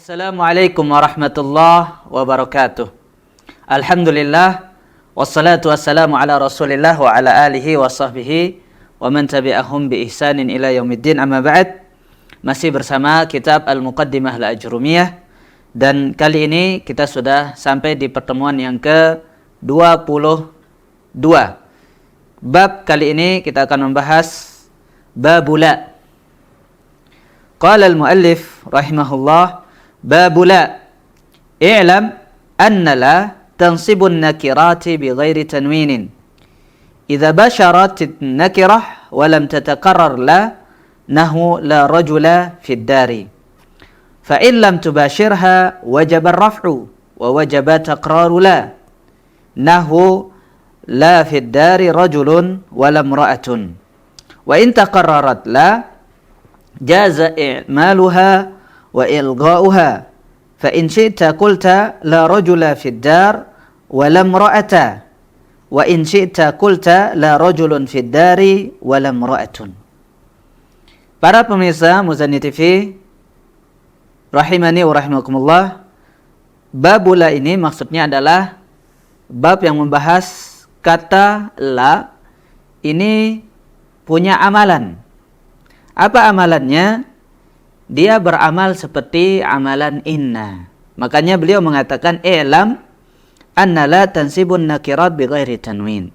Assalamualaikum warahmatullahi wabarakatuh. Alhamdulillah wassalatu wassalamu ala Rasulillah wa ala alihi wa sahbihi wa man tabi'ahum bi ihsanin ila yaumiddin, amma ba'd. Masih bersama kitab Al-Muqaddimah Al-Ajrumiyah, dan kali ini kita sudah sampai di pertemuan yang ke-22. Bab kali ini kita akan membahas babula. Qala al-muallif rahimahullah, babula i'lam anna la tansibun nakirati bighairi tanwinin idza basharat nakirah wa lam tatakarrar la nahu la rajula fid dari fa in lam tubashirha wajaba ar-raf'u wa wajaba taqraru la nahu la fid dari rajulun wa la imra'atun wa in taqarrarat la jaza i'maluha wa ilgha'uha fa in syi'ta qulta la rajula fid dar wa la imra'ata wa in syi'ta qulta la rajulun fid dari wa la imra'atun. Para pemirsa Muzani TV rahimani wa rahimakumullah, babula ini maksudnya adalah bab yang membahas kata la ini punya amalan. Apa amalannya? Dia beramal seperti amalan inna. Makanya beliau mengatakan i'lam anna la tansibun nakirat bighairi tanwin.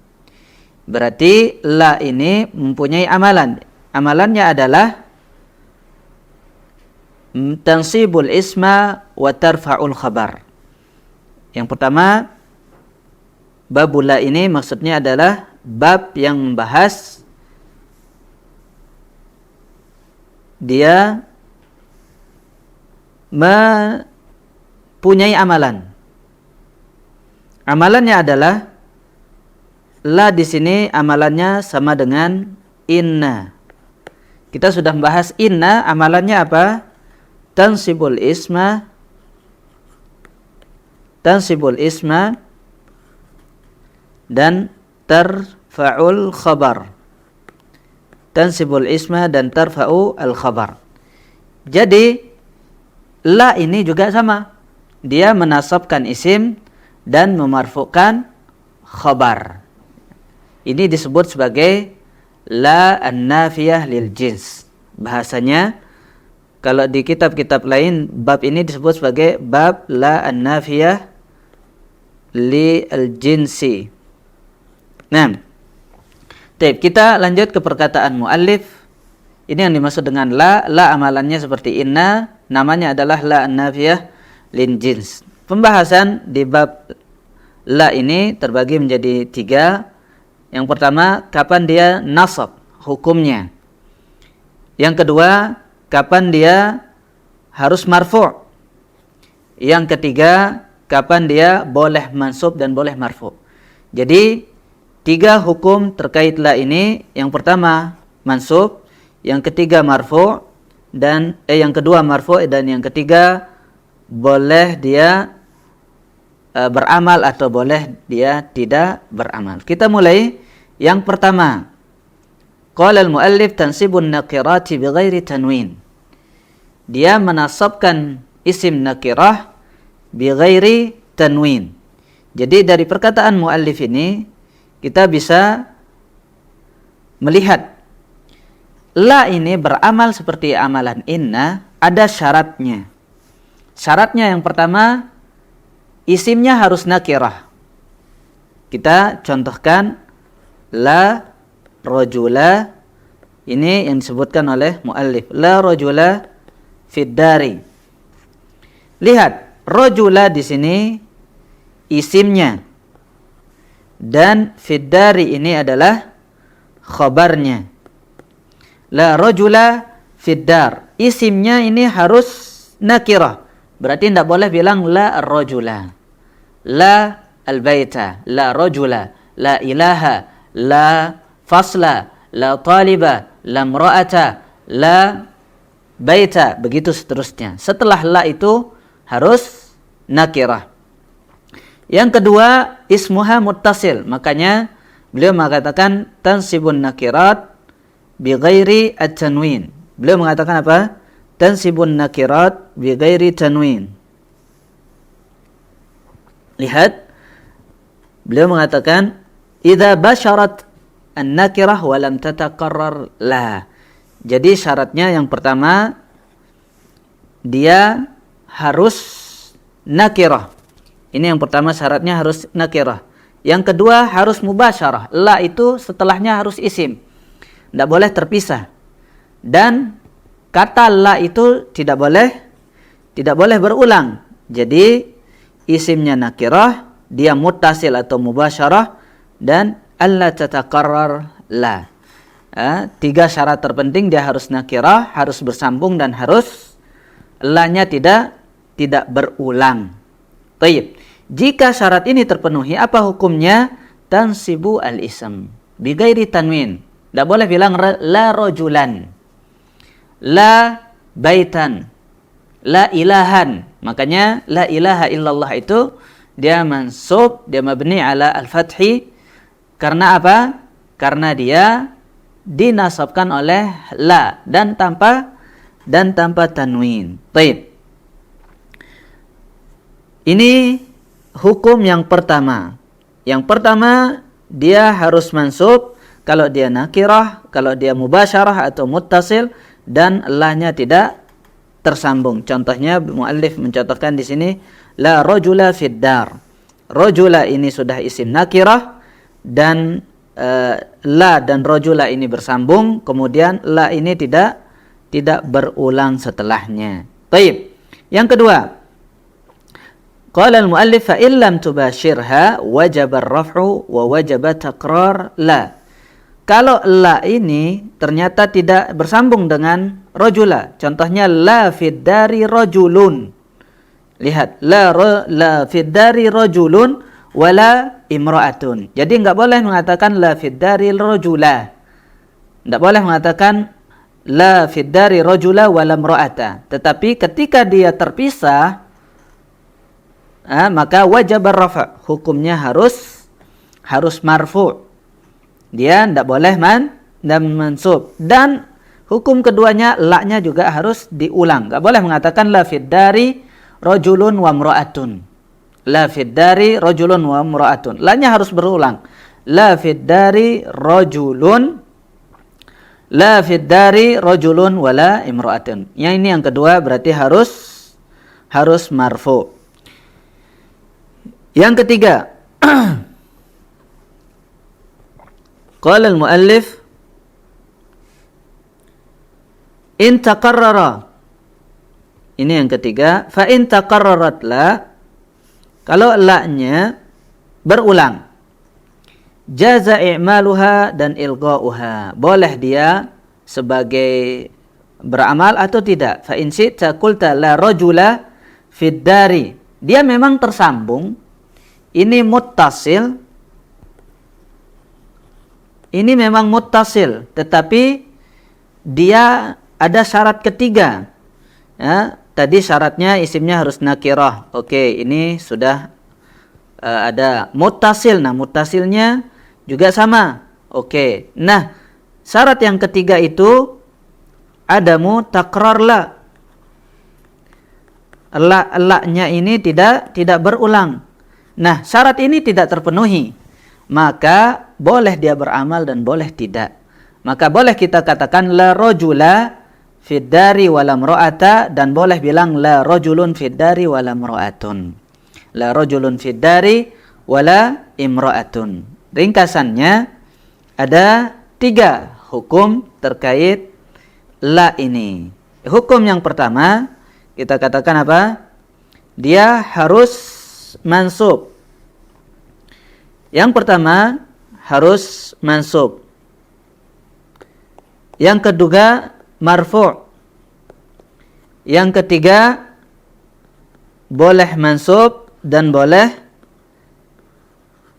Berarti la ini mempunyai amalan. Amalannya adalah tansibul isma wa tarfa'ul khabar. Yang pertama, babul la ini maksudnya adalah bab yang membahas dia mempunyai amalan. Amalannya adalah la di sini amalannya sama dengan inna. Kita sudah membahas inna, amalannya apa? Tansibul isma dan tarfa'ul khabar. Tansibul isma dan tarfa'u al-khabar. Jadi la ini juga sama. Dia menasabkan isim dan memarfu'kan khabar. Ini disebut sebagai la an-nafiyah lil jins. Bahasanya kalau di kitab-kitab lain bab ini disebut sebagai bab la an-nafiyah lil jinsi. Nah, kita lanjut ke perkataan muallif. Ini yang dimaksud dengan la amalannya seperti inna, namanya adalah la an-nafiyah lin jins. Pembahasan di bab la ini terbagi menjadi 3. Yang pertama, kapan dia nasab, hukumnya. Yang kedua, kapan dia harus marfu'. Yang ketiga, kapan dia boleh mansub dan boleh marfu'. Jadi 3 hukum terkait la ini. Yang pertama mansub, yang ketiga marfu', dan yang kedua marfu', dan yang ketiga boleh dia beramal atau boleh dia tidak beramal. Kita mulai yang pertama. Qala al-muallif tansibun nakirati bighairi tanwin. Dia menasabkan isim nakirah bighairi tanwin. Jadi dari perkataan muallif ini kita bisa melihat la ini beramal seperti amalan inna, ada syaratnya. Syaratnya yang pertama, isimnya harus nakirah. Kita contohkan la rajula, ini yang disebutkan oleh muallif, la rajula fid dari. Lihat, rajula di sini isimnya dan fid dari ini adalah khabarnya. La rajula fid dar, isimnya ini harus nakirah. Berarti tidak boleh bilang la rajula, la al-baita, la rajula, la ilaha, la fasla, la taliba, la imra'ata, la baita, begitu seterusnya. Setelah la itu harus nakirah. Yang kedua, ismuha muttasil. Makanya beliau mengatakan tansibun nakirat bighairi at-tanwin. Beliau mengatakan apa? Tansibun nakirat bi ghairi tanwin. Lihat, beliau mengatakan idza basyarat an-nakirah wa lam tataqarrar la. Jadi syaratnya yang pertama dia harus nakirah. Ini yang pertama, syaratnya harus nakirah. Yang kedua harus mubasyarah. La itu setelahnya harus isim. Tidak boleh terpisah. Dan kata la itu tidak boleh berulang. Jadi isimnya nakirah, dia muttasil atau mubasyarah, dan alla tataqarrar la. Tiga syarat terpenting, dia harus nakirah, harus bersambung, dan harus la-nya tidak berulang. Baik. Jika syarat ini terpenuhi, apa hukumnya? Tansibu al-ism bi ghairi tanwin. Tidak boleh bilang la rajulan, la baitan, la ilahan. Makanya la ilaha illallah itu dia mansub, dia mabni ala al-fathi. Karena apa? Karena dia dinasabkan oleh la dan tanpa tanwin. Baik. Ini hukum yang pertama. Yang pertama, dia harus mansub kalau dia nakirah, kalau dia mubasyarah atau muttasil, dan la-nya tidak tersambung. Contohnya muallif mencontohkan di sini la rajula fid dar. Rajula ini sudah isim nakirah, dan la dan rajula ini bersambung, kemudian la ini tidak berulang setelahnya. Baik. Yang kedua, qala al-muallif fa illam tubashirha wajaba ar-raf'u wa wajaba taqrar la. Kalau la ini ternyata tidak bersambung dengan rajula, contohnya la fid dari rajulun. Lihat, la fid dari rajulun wala imra'atun. Jadi enggak boleh mengatakan la fid dari rajula. Enggak boleh mengatakan la fid dari rajula wala imra'ata. Tetapi ketika dia terpisah, maka wajib ar-rafa', hukumnya harus marfu'. Dia tidak boleh mansub. Dan hukum keduanya, la-nya juga harus diulang. Enggak boleh mengatakan la fid dari rajulun wa imra'atun. La fid dari rajulun wa imra'atun. La-nya harus berulang. La fid dari rajulun, la fid dari rajulun wala imra'atun. Yang ini yang kedua berarti harus marfu'. Yang ketiga, qala al-muallif in taqarrara. Ini yang ketiga, fa in taqarrarat la, kalau la-nya berulang, jaza i'maluha dan ilgha'uha, boleh dia sebagai beramal atau tidak. Fa in syi'ta qulta la rajula fid dari, dia memang tersambung, ini muttasil, ini memang muttasil, tetapi dia ada syarat ketiga. Tadi syaratnya isimnya harus nakirah. Oke, ini sudah ada muttasil. Nah, muttasilnya juga sama. Oke. Nah, syarat yang ketiga itu adamu takrar la. La-nya ini tidak berulang. Nah, syarat ini tidak terpenuhi, maka boleh dia beramal dan boleh tidak. Maka boleh kita katakan la rajula fid dari wala imra'ata, dan boleh bilang la rajulun fid dari wala imra'atun. La rajulun fid dari wala imra'atun. Ringkasannya ada 3 hukum terkait la ini. Hukum yang pertama kita katakan apa? Dia harus mansub. Yang pertama harus mansub. Yang kedua marfu'. Yang ketiga boleh mansub dan boleh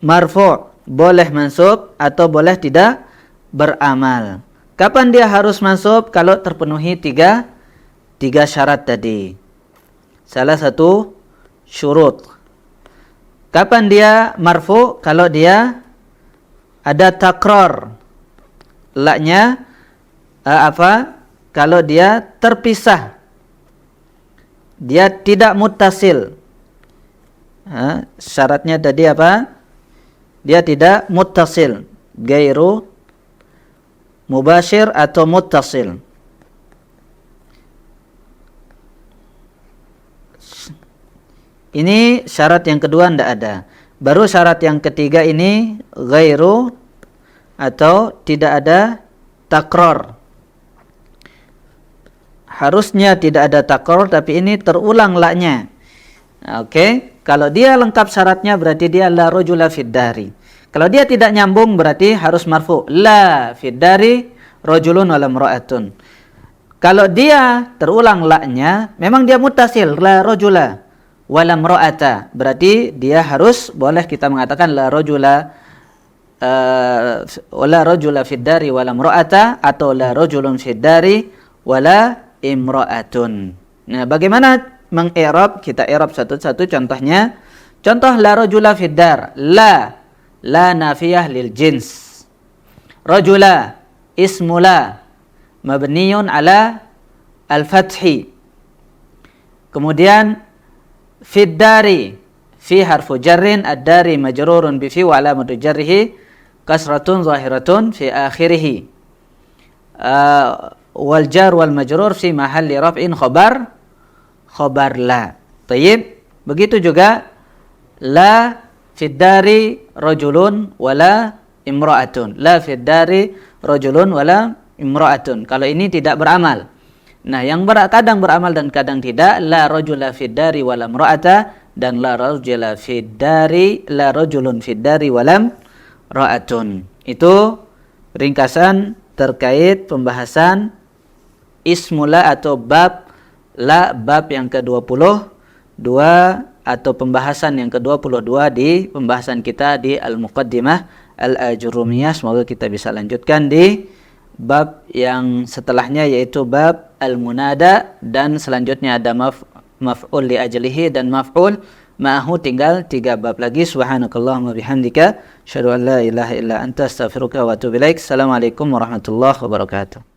marfu'. Boleh mansub atau boleh tidak beramal. Kapan dia harus mansub? Kalau terpenuhi tiga syarat tadi. Salah satu syurut. Kapan dia marfu? Kalau dia ada takrar, la-nya kalau dia terpisah. dia tidak muttasil. Syaratnya tadi apa? Dia tidak muttasil, gairu mubashir atau muttasil. Ini syarat yang kedua tidak ada. Baru syarat yang ketiga ini ghairu atau tidak ada takror. Harusnya tidak ada takror, tapi ini terulang la-nya. Oke, kalau dia lengkap syaratnya berarti dia la rajula fid dari. Kalau dia tidak nyambung berarti harus marfu. La fid dari rajulun wala imra'atun. Kalau dia terulang la-nya, memang dia muttasil, la rajula wala imra'ata. Berarti dia harus, boleh kita mengatakan la rajula fid dari wala imra'ata, atau la rajulun fid dari wala imra'atun. Nah, bagaimana meng-i'rab? Kita i'rab satu-satu contohnya. Contoh la rajula fid dar. La nafiyah lil jins. Rajula ismu la mabniyun ala al-fathi. Kemudian fid dari, fi harfu jarrin, ad-dari majrurun bi fi wa alamatu jarrihi kasratun zahiratun fi akhirih. Wal jar wal majrur fi mahalli raf'in khabar la. Tayyib. Begitu juga la fid dari rajulun wala imra'atun. La fid dari rajulun wala imra'atun. Kalau ini tidak beramal. Nah, yang kadang beramal dan kadang tidak, la rajula fid dari wala imra'ata, dan la rajula fid dari, la rajulun fid dari wala imra'atun. Itu ringkasan terkait pembahasan ismula atau bab la, bab yang ke-22 atau pembahasan yang ke-22 di pembahasan kita di Al-Muqaddimah Al-Ajurumiyah. Semoga kita bisa lanjutkan di bab yang setelahnya, yaitu bab al-munada, dan selanjutnya ada maf'ul li ajlihi dan maf'ul ma'ahu. Tinggal 3 bab lagi. Subhanakallahumma bihamdika asyhadu an la ilaha illa anta astaghfiruka wa atubu ilaik. Assalamualaikum warahmatullahi wabarakatuh.